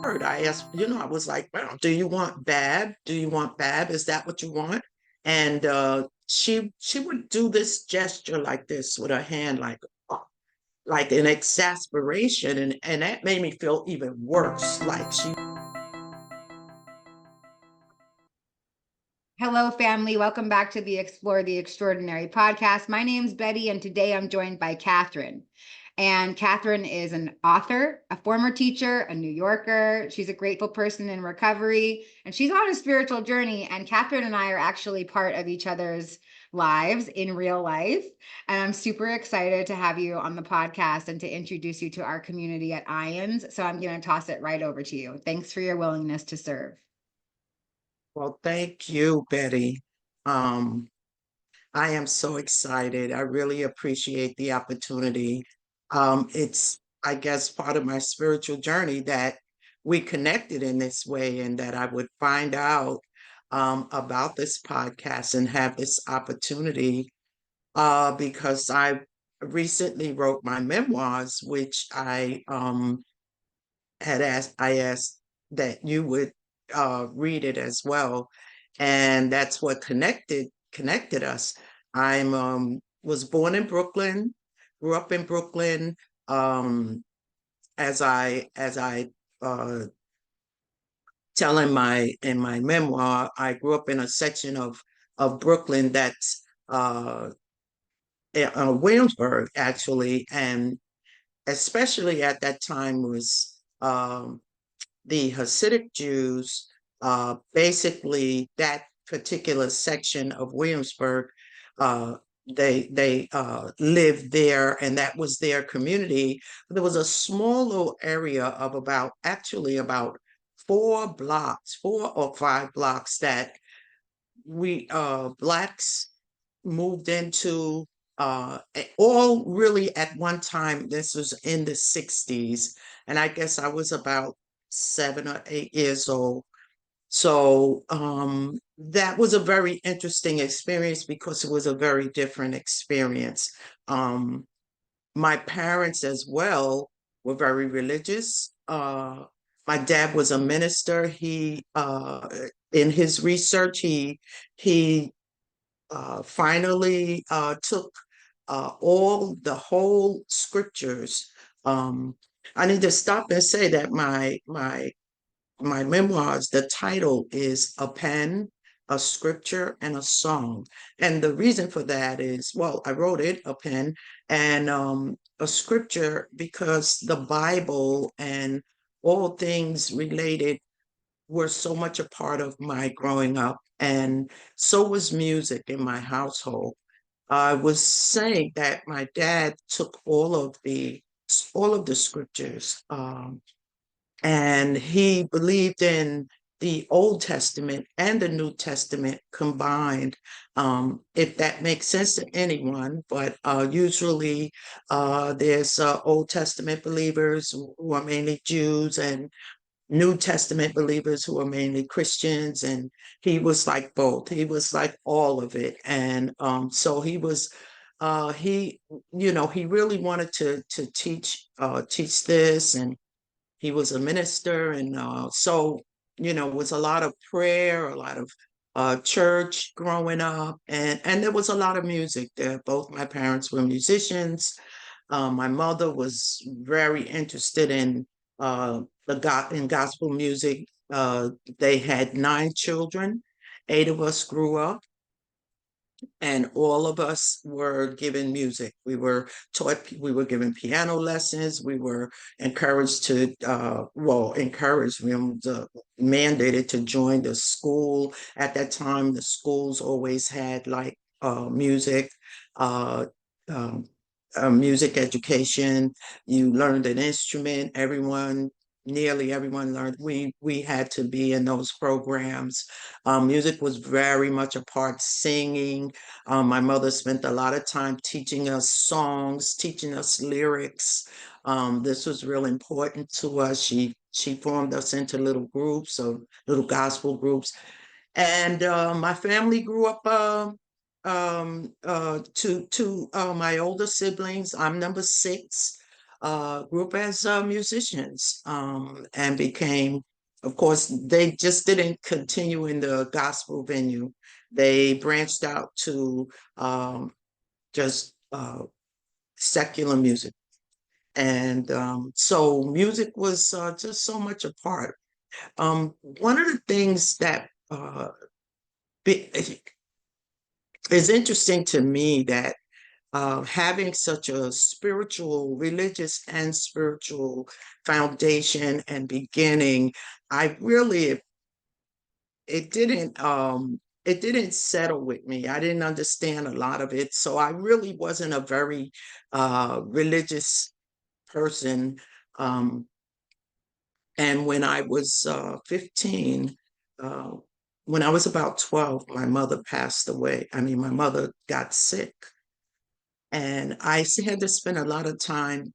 word. I asked, I was like, well, do you want Bab? Do you want Bab? Is that what you want? And she would do this gesture like this with her hand, like an exasperation, and that made me feel even worse. Like she. Hello, family. Welcome back to the Explore the Extraordinary podcast. My name's Betty, and today I'm joined by Catherine. And Catherine is an author, a former teacher, a New Yorker. She's a grateful person in recovery, and she's on a spiritual journey. And Catherine and I are actually part of each other's lives in real life. And I'm super excited to have you on the podcast and to introduce you to our community at IANDS. So I'm going to toss it right over to you. Thanks for your willingness to serve. Well, thank you, Betty. Um, I am so excited. I really appreciate the opportunity. It's, I guess, part of my spiritual journey that we connected in this way and that I would find out about this podcast and have this opportunity because I recently wrote my memoirs, which I asked that you would read it as well, and that's what connected us. I'm was born in Brooklyn, grew up in Brooklyn. Um, as I uh, tell in my memoir, I grew up in a section of Brooklyn that's Williamsburg actually, and especially at that time was the Hasidic Jews, basically that particular section of Williamsburg, uh, they lived there, and that was their community. There was a small little area of about 4 blocks, 4 or 5 blocks that we blacks moved into all really at one time. This was in the 60s, and I guess I was about 7 or 8 years old. So that was a very interesting experience because it was a very different experience. Um, my parents as well were very religious. My dad was a minister. He in his research he finally took all the whole scriptures. Um, I need to stop and say that my memoirs, the title is A Pen, a Scripture, and a Song. And the reason for that is, well, I wrote it, a pen, and a scripture, because the Bible and all things related were so much a part of my growing up. And so was music in my household. I was saying that my dad took all of the scriptures, and he believed in the Old Testament and the New Testament combined, if that makes sense to anyone. But usually there's Old Testament believers who are mainly Jews and New Testament believers who are mainly Christians. And he was like both. He was like all of it. And so he, he really wanted to teach this, and he was a minister, and so it was a lot of prayer, a lot of church growing up, and there was a lot of music there. Both my parents were musicians. My mother was very interested in in gospel music. They had 9 children. 8 of us grew up, and all of us were given music. We were given piano lessons. We were encouraged we were mandated to join the school. At that time, the schools always had like music, uh, um, music education. You learned an instrument. Nearly everyone learned. We had to be in those programs. Music was very much a part. Singing. My mother spent a lot of time teaching us songs, teaching us lyrics. This was real important to us. She formed us into little groups, of little gospel groups, and my family grew up. To my older siblings, I'm number 6. grew up as musicians, and became, of course, they just didn't continue in the gospel venue. They branched out to just secular music. And so music was just so much a part. One of the things that is interesting to me, that having such a spiritual, religious and spiritual foundation and beginning, I really, it didn't settle with me. I didn't understand a lot of it. So I really wasn't a very religious person. Um, and when I was 15, uh, when I was about 12, my mother passed away. I mean, my mother got sick. And had to spend a lot of time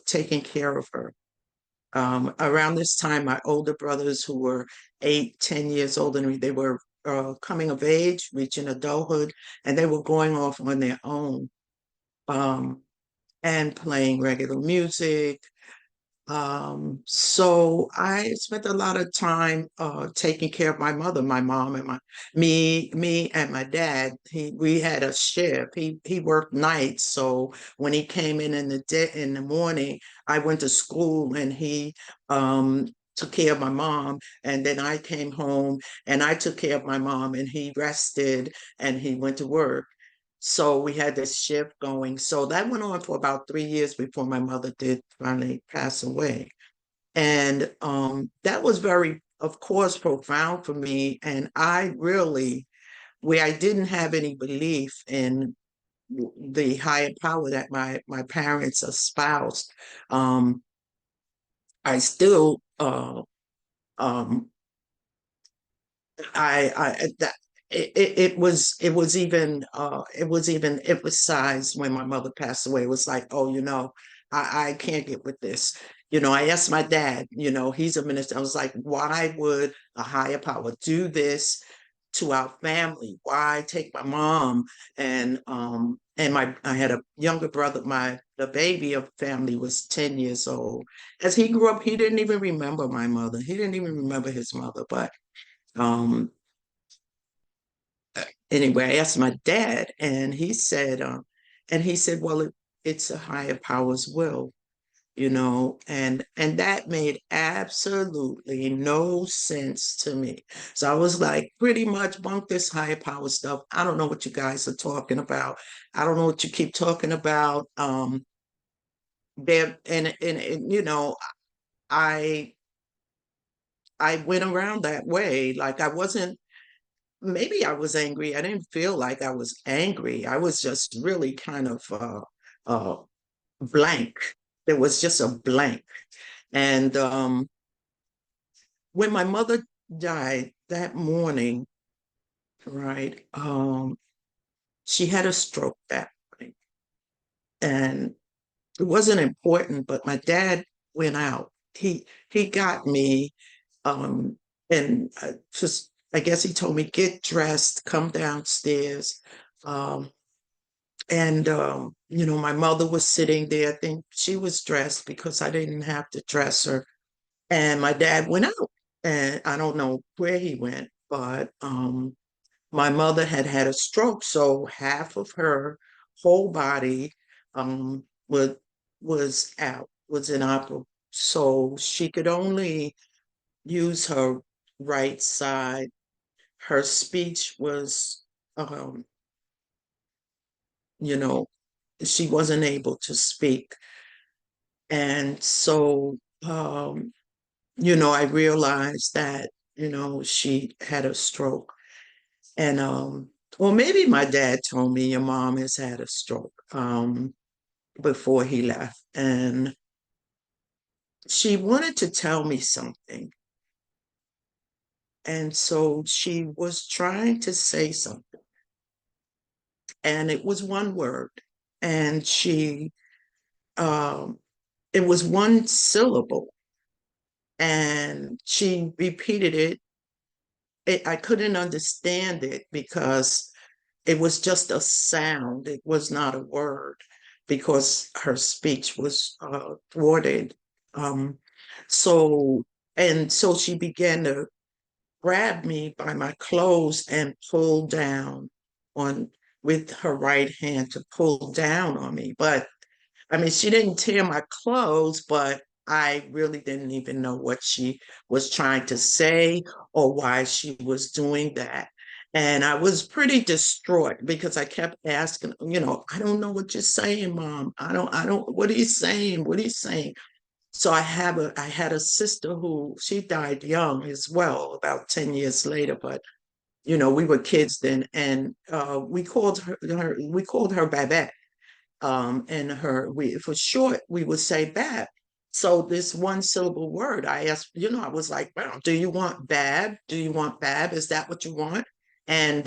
taking care of her. Around this time, my older brothers, who were 8, 10 years older than me, they were coming of age, reaching adulthood, and they were going off on their own, um, and playing regular music. So I spent a lot of time taking care of my mother, my mom, and me and my dad. We had a shift. He worked nights, so when he came in the day in the morning, I went to school, and he took care of my mom, and then I came home and I took care of my mom, and he rested and he went to work. So we had this shift going. So that went on for about 3 years before my mother did finally pass away. And that was very, of course, profound for me. And I really, where I didn't have any belief in the higher power that my parents espoused, um, I still um, I that it was even emphasized when my mother passed away. It was like, oh, I can't get with this. I asked my dad, he's a minister. I was like, why would a higher power do this to our family? Why take my mom and I had a younger brother, the baby of family was 10 years old. As he grew up, he didn't even remember my mother. He didn't even remember his mother, but um anyway, I asked my dad, and he said, well, it's a higher power's will, and that made absolutely no sense to me. So I was like, pretty much bunk this higher power stuff. I don't know what you guys are talking about. I don't know what you keep talking about. There and I I went around that way. Like I wasn't maybe I was angry. I didn't feel like I was angry. I was just really kind of uh, blank. There was just a blank. And when my mother died that morning, right, she had a stroke that morning. And it wasn't important, but my dad went out. He got me, and just I guess he told me, get dressed, come downstairs. Um, And, my mother was sitting there. I think she was dressed because I didn't have to dress her. And my dad went out. And I don't know where he went, but my mother had had a stroke. So half of her whole body um, was, was out, was inoperable. So she could only use her right side. Her speech was, you know, she wasn't able to speak. And so, I realized that, she had a stroke. And, well, maybe my dad told me your mom has had a stroke before he left. And she wanted to tell me something. And so she was trying to say something. And it was one word. And um, it was one syllable. And she repeated it. I couldn't understand it because it was just a sound. It was not a word. because her speech was thwarted. Um, so, and so she began to grab me by my clothes and pull down on with her right hand to pull down on me. But I mean, she didn't tear my clothes, but I really didn't even know what she was trying to say or why she was doing that. And I was pretty distraught because I kept asking, I don't know what you're saying, Mom. What are you saying? What are you saying? So I had a sister who she died young as well, about 10 years later, but we were kids then, and we called her Babette, and we for short we would say Bab. So this one syllable word, I asked, I was like, well, do you want Bab? Do you want Bab? Is that what you want? And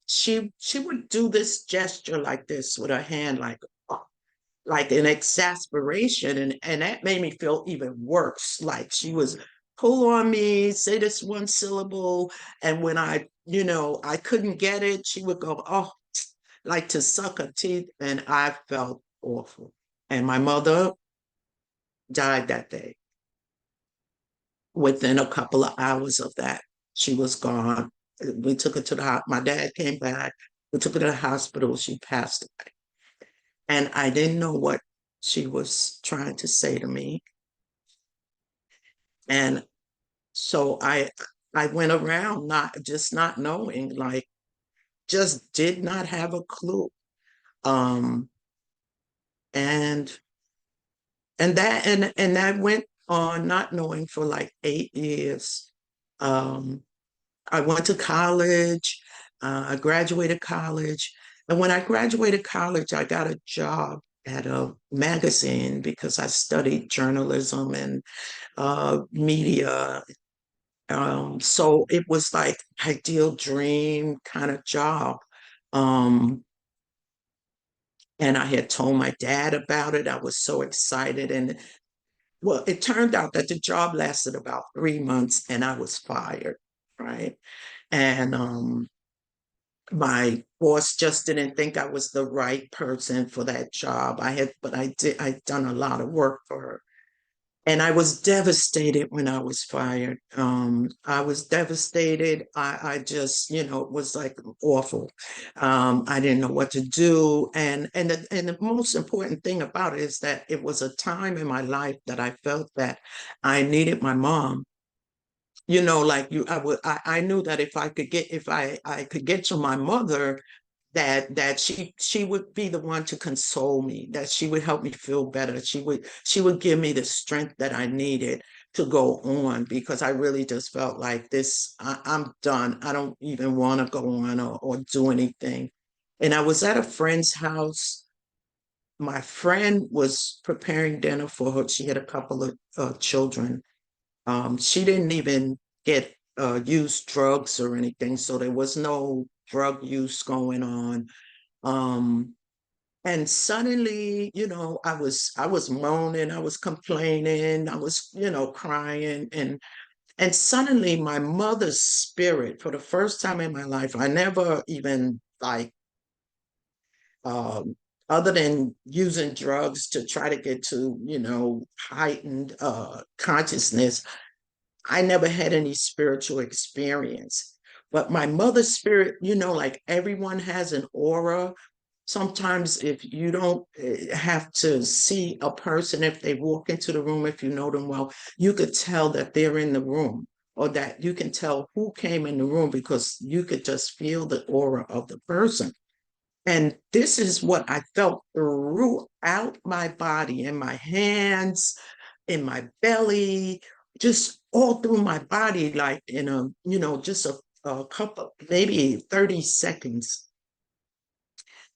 she would do this gesture like this with her hand, like an exasperation, and that made me feel even worse. Like she was pull on me, say this one syllable, and when I couldn't get it, she would go, oh, like to suck her teeth, and I felt awful. And my mother died that day. Within a couple of hours of that, she was gone. We took her to my dad came back. We took her to the hospital. She passed away. And I didn't know what she was trying to say to me. And so I went around not knowing, like just did not have a clue. Um and and that went on not knowing for like 8 years. Um, I went to college. I graduated college, and when I graduated college, I got a job at a magazine because I studied journalism and media. So it was like ideal dream kind of job. Um, and I had told my dad about it. I was so excited, and well, it turned out that the job lasted about 3 months and I was fired, right? And my boss just didn't think I was the right person for that job. I'd done a lot of work for her. And I was devastated when I was fired. I was devastated. I just, it was like awful. I didn't know what to do. And the most important thing about it is that it was a time in my life that I felt that I needed my mom. Like I knew that if I could get to my mother, that she would be the one to console me, that she would help me feel better. She would give me the strength that I needed to go on, because I really just felt like I'm done. I don't even want to go on or do anything. And I was at a friend's house. My friend was preparing dinner for her. She had a couple of children. She didn't even get use drugs or anything, so there was no drug use going on. Um, and suddenly, I was moaning, I was complaining, I was, crying, and suddenly my mother's spirit, for the first time in my life, I never even like um other than using drugs to try to get to, heightened consciousness, I never had any spiritual experience. But my mother's spirit, like everyone has an aura. Sometimes if you don't have to see a person, if they walk into the room, if you know them well, you could tell that they're in the room, or that you can tell who came in the room because you could just feel the aura of the person. And this is what I felt throughout my body, in my hands, in my belly, just all through my body, like in just a couple, maybe 30 seconds.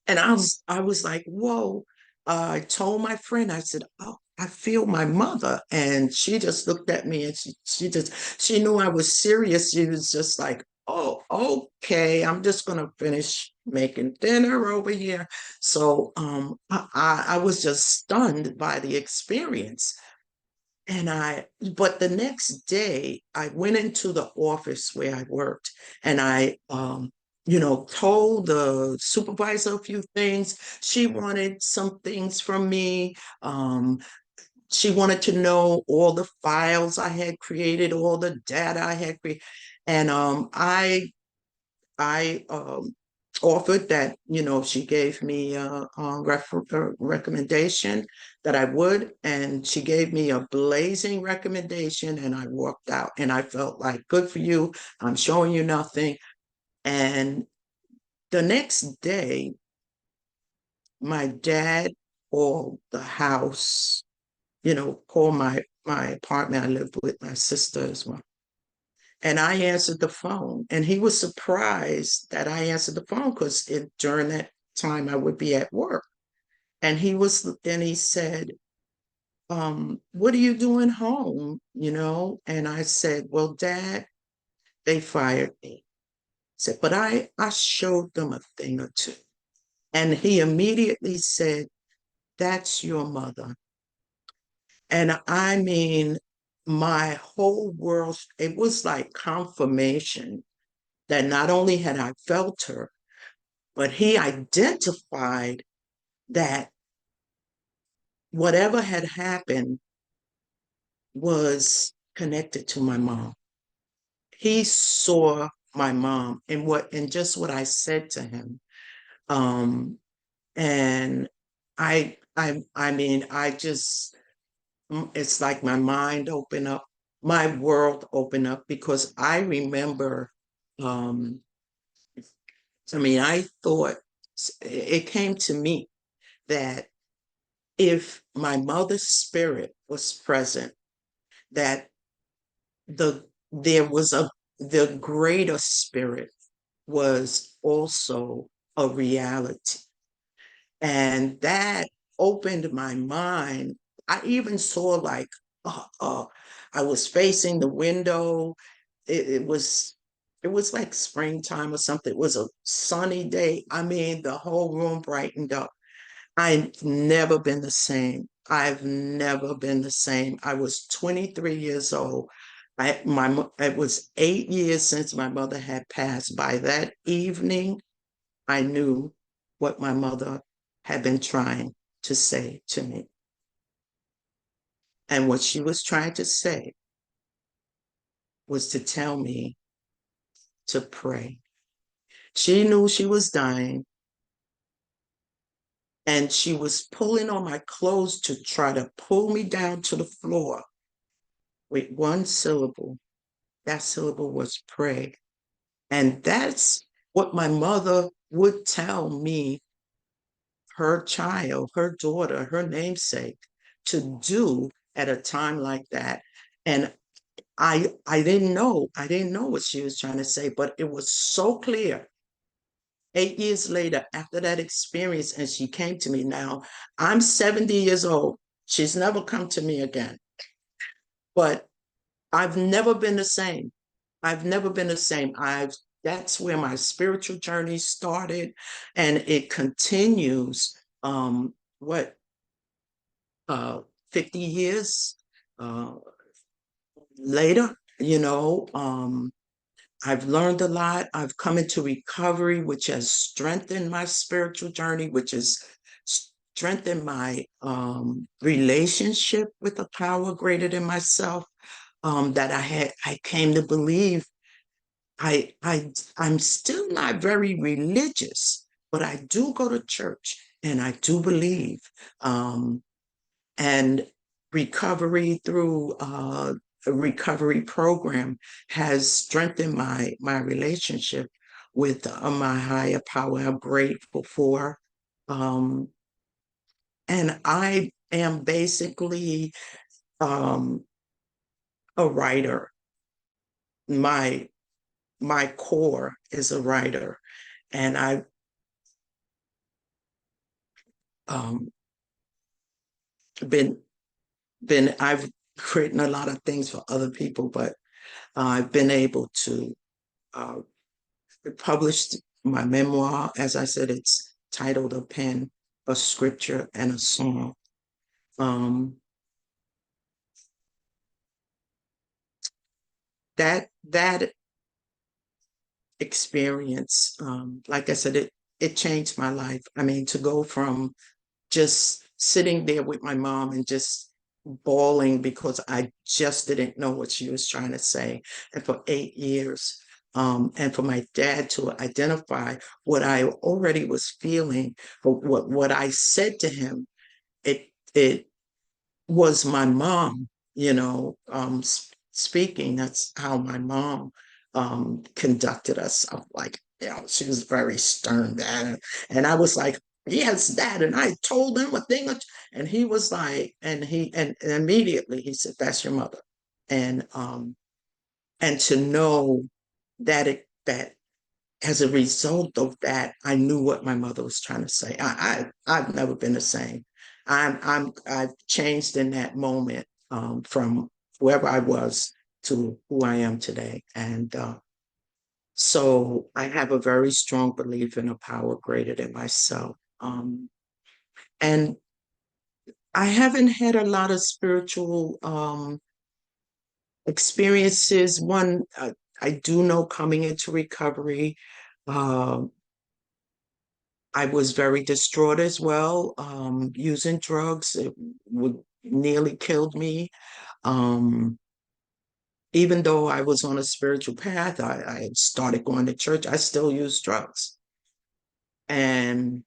And I was like, whoa. I told my friend, I said, oh, I feel my mother. And she just looked at me, and she knew I was serious. She was just like, oh, okay, I'm just gonna finish making dinner over here. So I was just stunned by the experience. But the next day I went into the office where I worked, and I told the supervisor a few things. She wanted some things from me. She wanted to know all the files I had created, all the data I had created. And I offered that, she gave me a recommendation that I would, and she gave me a blazing recommendation, and I walked out, and I felt like, good for you. I'm showing you nothing. And the next day, my dad called the house, called my apartment. I lived with my sister as well. And I answered the phone, and he was surprised that I answered the phone because during that time I would be at work. And he said, what are you doing home? And I said, well, Dad, they fired me. I said, but I showed them a thing or two. And he immediately said, that's your mother. And I mean, my whole world, it was like confirmation that not only had I felt her, but he identified that whatever had happened was connected to my mom. He saw my mom and just what I said to him. Um, and I mean, it's like my mind opened up, my world opened up because I remember, um, I mean, I thought it came to me that if my mother's spirit was present, that there was the greater spirit was also a reality. And that opened my mind. I even saw like I was facing the window. It was like springtime or something. It was a sunny day. I mean, the whole room brightened up. I've never been the same. I've never been the same. I was 23 years old. It was 8 years since my mother had passed. By that evening, I knew what my mother had been trying to say to me. And what she was trying to say was to tell me to pray. She knew she was dying, and she was pulling on my clothes to try to pull me down to the floor with one syllable. That syllable was pray. And that's what my mother would tell me, her child, her daughter, her namesake, to do at a time like that. And I didn't know. I didn't know what she was trying to say, but it was so clear. 8 years later, after that experience, and she came to me now, I'm 70 years old. She's never come to me again. But I've never been the same. I've never been the same. That's where my spiritual journey started, and it continues. What 50 years uh, later, I've learned a lot. I've come into recovery, which has strengthened my spiritual journey, which has strengthened my relationship with a power greater than myself. That I came to believe. I'm still not very religious, but I do go to church and I do believe. And recovery through a recovery program has strengthened my relationship with my higher power. I'm grateful for. Um, and I am basically um, a writer. My my core is a writer, and um, been I've written a lot of things for other people, but I've been able to uh, publish my memoir. As I said, it's titled "A Pen, a Scripture, and a Song." Um, that experience, like I said, it changed my life. I mean, to go from just sitting there with my mom and just bawling because I just didn't know what she was trying to say. And for 8 years, and for my dad to identify what I already was feeling, but what I said to him, it was my mom, speaking. That's how my mom conducted herself. Like, she was very stern, dad. And I was like, yes, dad. And I told him a thing, and he was like, and immediately he said, that's your mother. And to know that as a result of that, I knew what my mother was trying to say. I've never been the same. I've changed in that moment, from whoever I was to who I am today. And so I have a very strong belief in a power greater than myself. And I haven't had a lot of spiritual experiences. One, I do know coming into recovery, uh, I was very distraught as well, using drugs. It would nearly killed me. Um, Even though I was on a spiritual path, I started going to church, I still used drugs. And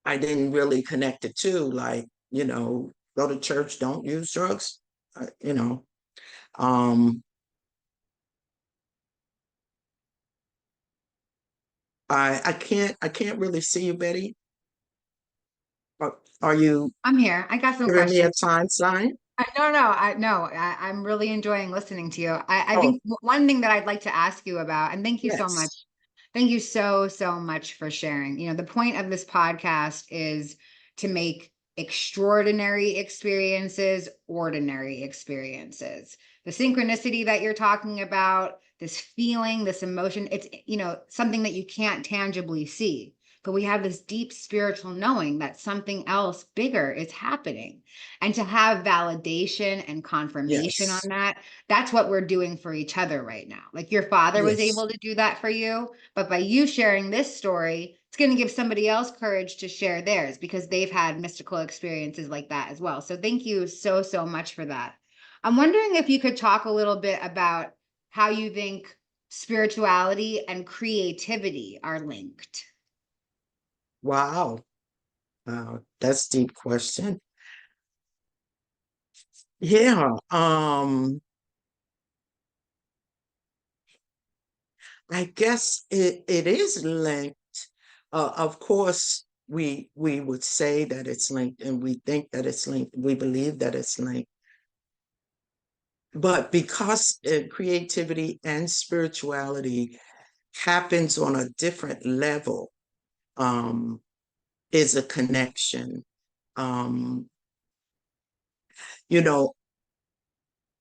I didn't really connect it to, like, go to church, don't use drugs. Uh, you know, um, I can't really see you, Betty. Are you I'm here. I got some giving me a questions. time sign? I'm really enjoying listening to you. I Oh, think one thing that I'd like to ask you about, and thank you so much. yes, Thank you so, so much for sharing. The point of this podcast is to make extraordinary experiences ordinary experiences. The synchronicity that you're talking about, this feeling, this emotion, it's, something that you can't tangibly see. But we have this deep spiritual knowing that something else bigger is happening. And to have validation and confirmation on yes, that, that's what we're doing for each other right now. Like your father was yes. able to do that for you, but by you sharing this story, it's going to give somebody else courage to share theirs because they've had mystical experiences like that as well. So thank you so, so much for that. I'm wondering if you could talk a little bit about how you think spirituality and creativity are linked. Wow. That's a deep question. Yeah, I guess it is linked. Of course, we would say that it's linked, and we think that it's linked. We believe that it's linked. But because creativity and spirituality happens on a different level, um, is a connection. Um, you know,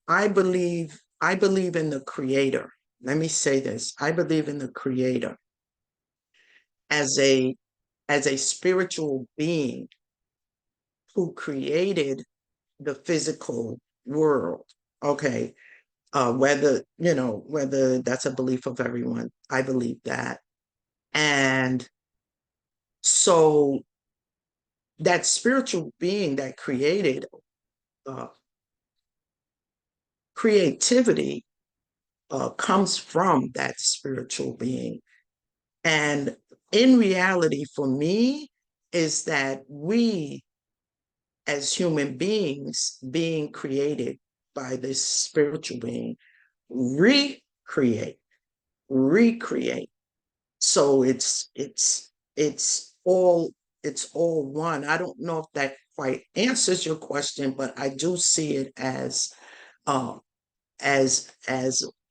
I believe in the creator. Let me say this. I believe in the creator as a spiritual being who created the physical world. Okay. Whether that's a belief of everyone. I believe that. And so that spiritual being that created uh, creativity comes from that spiritual being. And in reality, for me, is that we as human beings being created by this spiritual being recreate, recreate. So it's all one. I don't know if that quite answers your question, but I do see it uh, as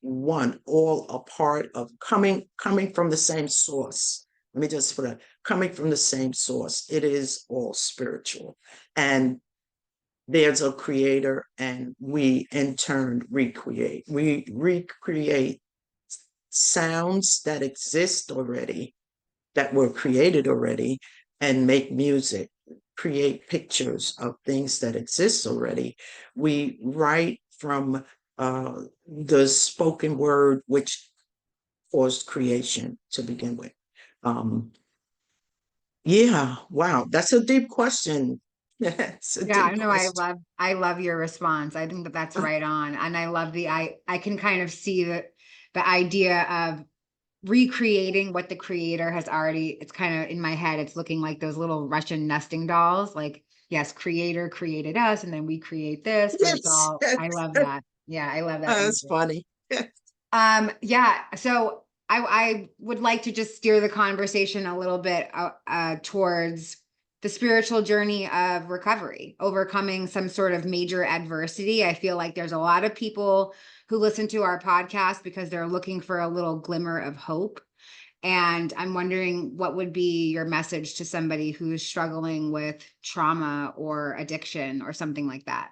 one, all a part of coming from the same source. Let me just put it, coming from the same source. It is all spiritual. And there's a creator, and we in turn recreate. We recreate sounds that exist already, that were created already, and make music, create pictures of things that exist already. We write from the spoken word, which forced creation to begin with. Um, yeah, wow, that's a deep question. That's a Yeah, deep I know. question. I love your response. I think that that's right on. And I love I can kind of see the idea of recreating what the creator has already, it's kind of in my head, it's looking like those little Russian nesting dolls. Like, yes, creator created us and then we create this, but it's Yes, all, I love that. Yeah, I love that that's image. funny. Yeah, so I would like to just steer the conversation a little bit towards the spiritual journey of recovery, overcoming some sort of major adversity. I feel like there's a lot of people who listen to our podcast because they're looking for a little glimmer of hope. And I'm wondering what would be your message to somebody who's struggling with trauma or addiction or something like that?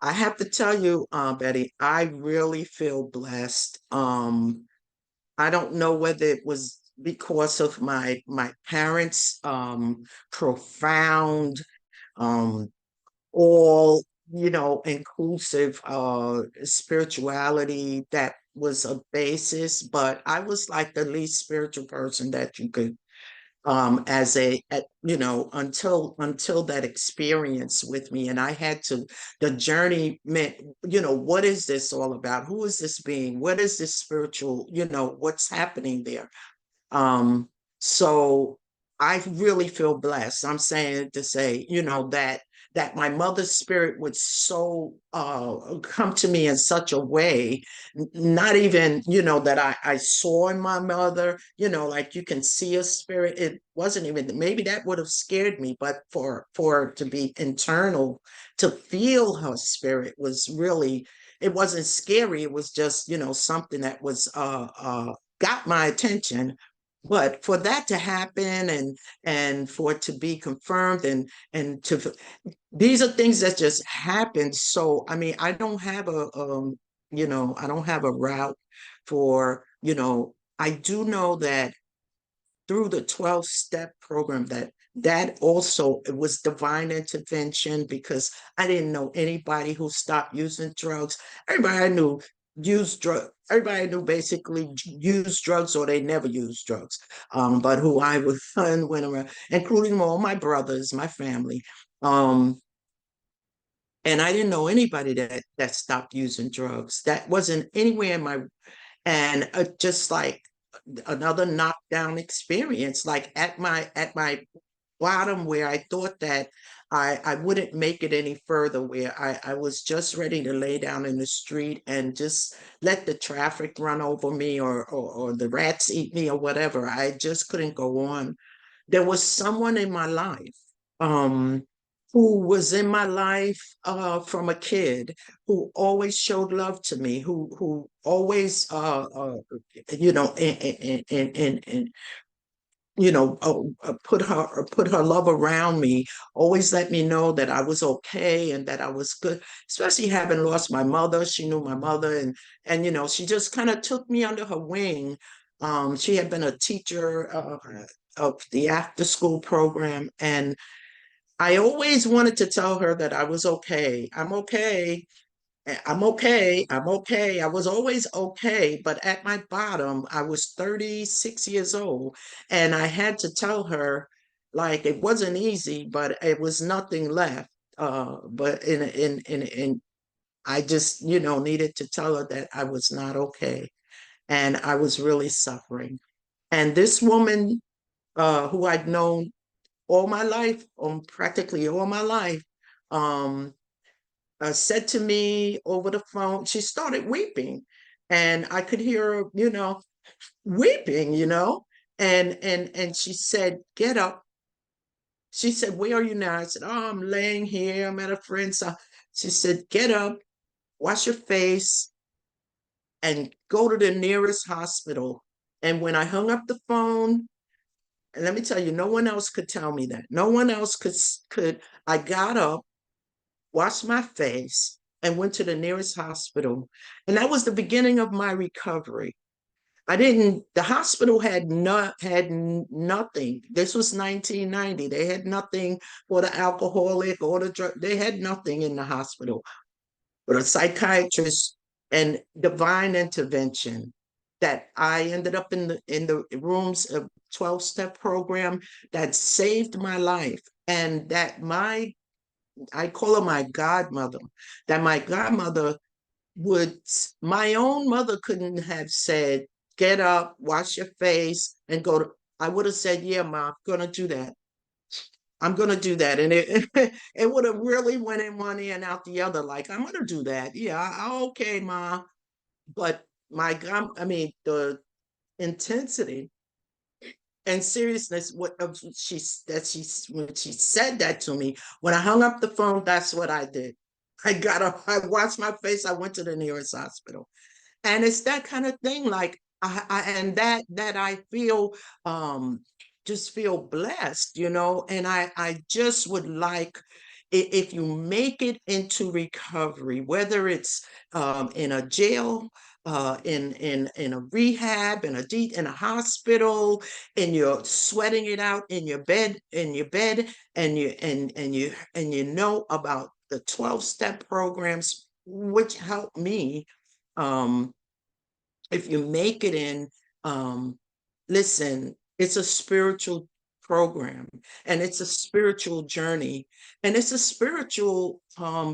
I have to tell you, Betty, I really feel blessed. I don't know whether it was because of my parents' profound, um, all inclusive spirituality that was a basis, but I was like the least spiritual person that you could as until that experience with me, and I had to, the journey meant, what is this all about, who is this being, what is this spiritual, what's happening there. So I really feel blessed. I'm saying to say, that my mother's spirit would so come to me in such a way, not even, that I saw in my mother, like you can see a spirit. It wasn't even, maybe that would have scared me, but for it to be internal, to feel her spirit was really, it wasn't scary. It was just, something that was got my attention. But for that to happen, and for it to be confirmed, and to, these are things that just happen. So I mean, I don't have I don't have a route for, I do know that through the 12-step program, that also, it was divine intervention, because I didn't know anybody who stopped using drugs. Everybody I knew used drug. Everybody I knew basically used drugs, or they never used drugs. But who I was fun went around, including all my brothers, my family. Um, and I didn't know anybody that stopped using drugs. That wasn't anywhere in my, and just like another knockdown experience, like at my bottom, where I thought that I wouldn't make it any further, where I was just ready to lay down in the street and just let the traffic run over me, or the rats eat me, or whatever. I just couldn't go on. There was someone in my life, um, who was in my life from a kid, who always showed love to me, who always and put her love around me, always let me know that I was okay and that I was good. Especially having lost my mother, she knew my mother, and she just kind of took me under her wing. She had been a teacher of the after school program, and I always wanted to tell her that I was okay. I'm okay. I'm okay. I'm okay. I was always okay, but at my bottom, I was 36 years old, and I had to tell her, like, it wasn't easy, but it was nothing left. But in I just, needed to tell her that I was not okay, and I was really suffering. And this woman, who I'd known all my life, practically all my life, um, said to me over the phone, she started weeping, and I could hear her, weeping, and she said, "Get up." She said, "Where are you now?" I said, "Oh, I'm laying here. I'm at a friend's house." She said, "Get up, wash your face, and go to the nearest hospital." And when I hung up the phone, and let me tell you, no one else could tell me that. No one else could. I got up, washed my face, and went to the nearest hospital. And that was the beginning of my recovery. The hospital had nothing. This was 1990. They had nothing for the alcoholic or the drug. They had nothing in the hospital. But a psychiatrist and divine intervention, that I ended up in the rooms of 12-step program that saved my life, and that I call her my godmother, that my godmother would, my own mother couldn't have said, get up, wash your face, and go to, I would have said, yeah, ma, I'm gonna do that. I'm gonna do that. And it would have really went in one ear and out the other, like, I'm gonna do that. Yeah, okay, ma. But my God, I mean, the intensity and seriousness what when she said that to me, when I hung up the phone, that's what I did. I got up, I washed my face, I went to the nearest hospital. And it's that kind of thing, like and that I feel, just feel blessed, and I just would like, if you make it into recovery, whether it's in a jail, in a rehab, in a hospital, and you're sweating it out in your bed, and you know about the 12-step programs, which help me. um if you make it in, um listen, it's a spiritual program, and it's a spiritual journey, and it's a spiritual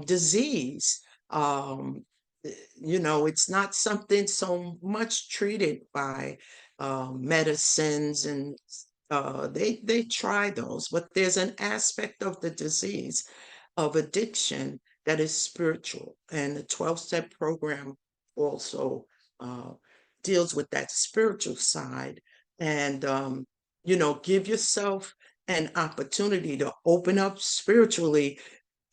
disease. um it's not something so much treated by medicines, and they try those, but there's an aspect of the disease of addiction that is spiritual. And the 12-step program also uh, deals with that spiritual side. And, give yourself an opportunity to open up spiritually.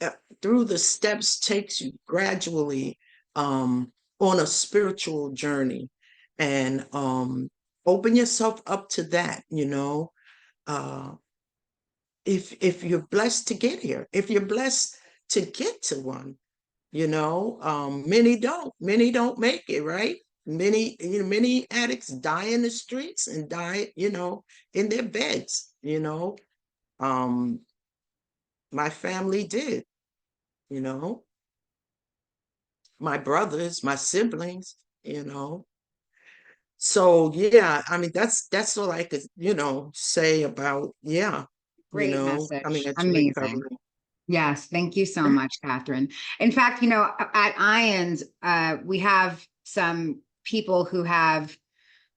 uh, Through the steps takes you gradually on a spiritual journey. And open yourself up to that. Uh, if you're blessed to get here, if you're blessed to get to one, many don't make it, right? Many addicts die in the streets and die, in their beds. um my family did, you know my brothers, my siblings, you know so yeah, I mean, that's all I could, say about, yeah, Great coming message. into Amazing. recovery. Yes, thank you so much, Catherine. In fact, at IANDS, we have some people who have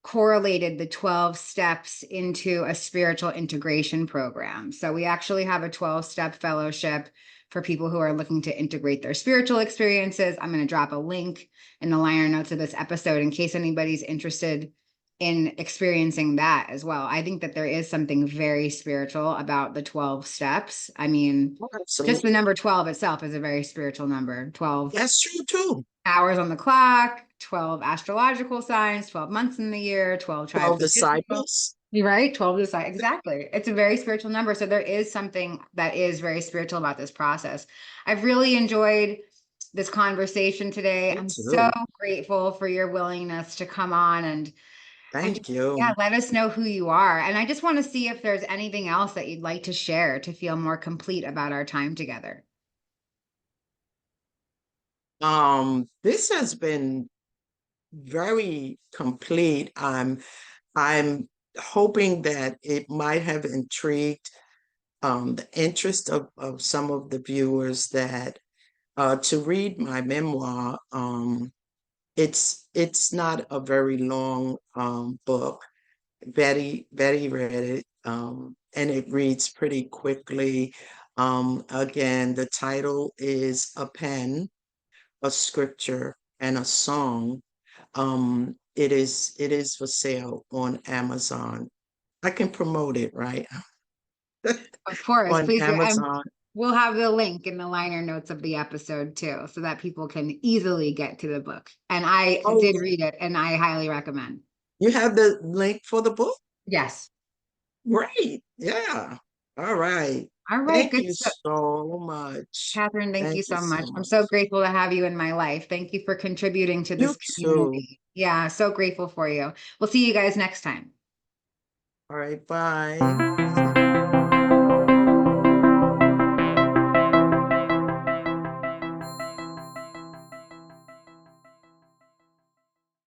correlated the 12 steps into a spiritual integration program. So we actually have a 12-step fellowship for people who are looking to integrate their spiritual experiences. I'm going to drop a link in the liner notes of this episode in case anybody's interested in experiencing that as well. I think that there is something very spiritual about the 12 steps. I mean, Oh, just the absolutely. number 12 itself is a very spiritual number. 12 That's true too. hours on the clock, 12 astrological signs, 12 months in the year, 12 Well, tribes of Israel. disciples. You're right, 12 is exactly. It's a very spiritual number. So there is something that is very spiritual about this process. I've really enjoyed this conversation today. Me I'm so too. grateful for your willingness to come on and just, Thank yeah, you. let us know who you are. And I just want to see if there's anything else that you'd like to share to feel more complete about our time together. This has been very complete. I'm hoping that it might have intrigued the interest of some of the viewers, that to read my memoir. It's not a very long book. Betty read it, and it reads pretty quickly. Again, the title is A Pen, a Scripture, and a Song. It is for sale on Amazon. I can promote it, right? Of course, On please do. And Amazon. we'll have the link in the liner notes of the episode too, so that people can easily get to the book. And I Oh, did read it and I highly recommend. you have the link for the book? Yes. Great. Yeah. All right. All right. Thank Good you stuff. so much. Catherine, thank you Thank you so so much. I'm so much. grateful to have you in my life. Thank you for contributing to You this too. community. Yeah, so grateful for you. We'll see you guys next time. All right. Bye.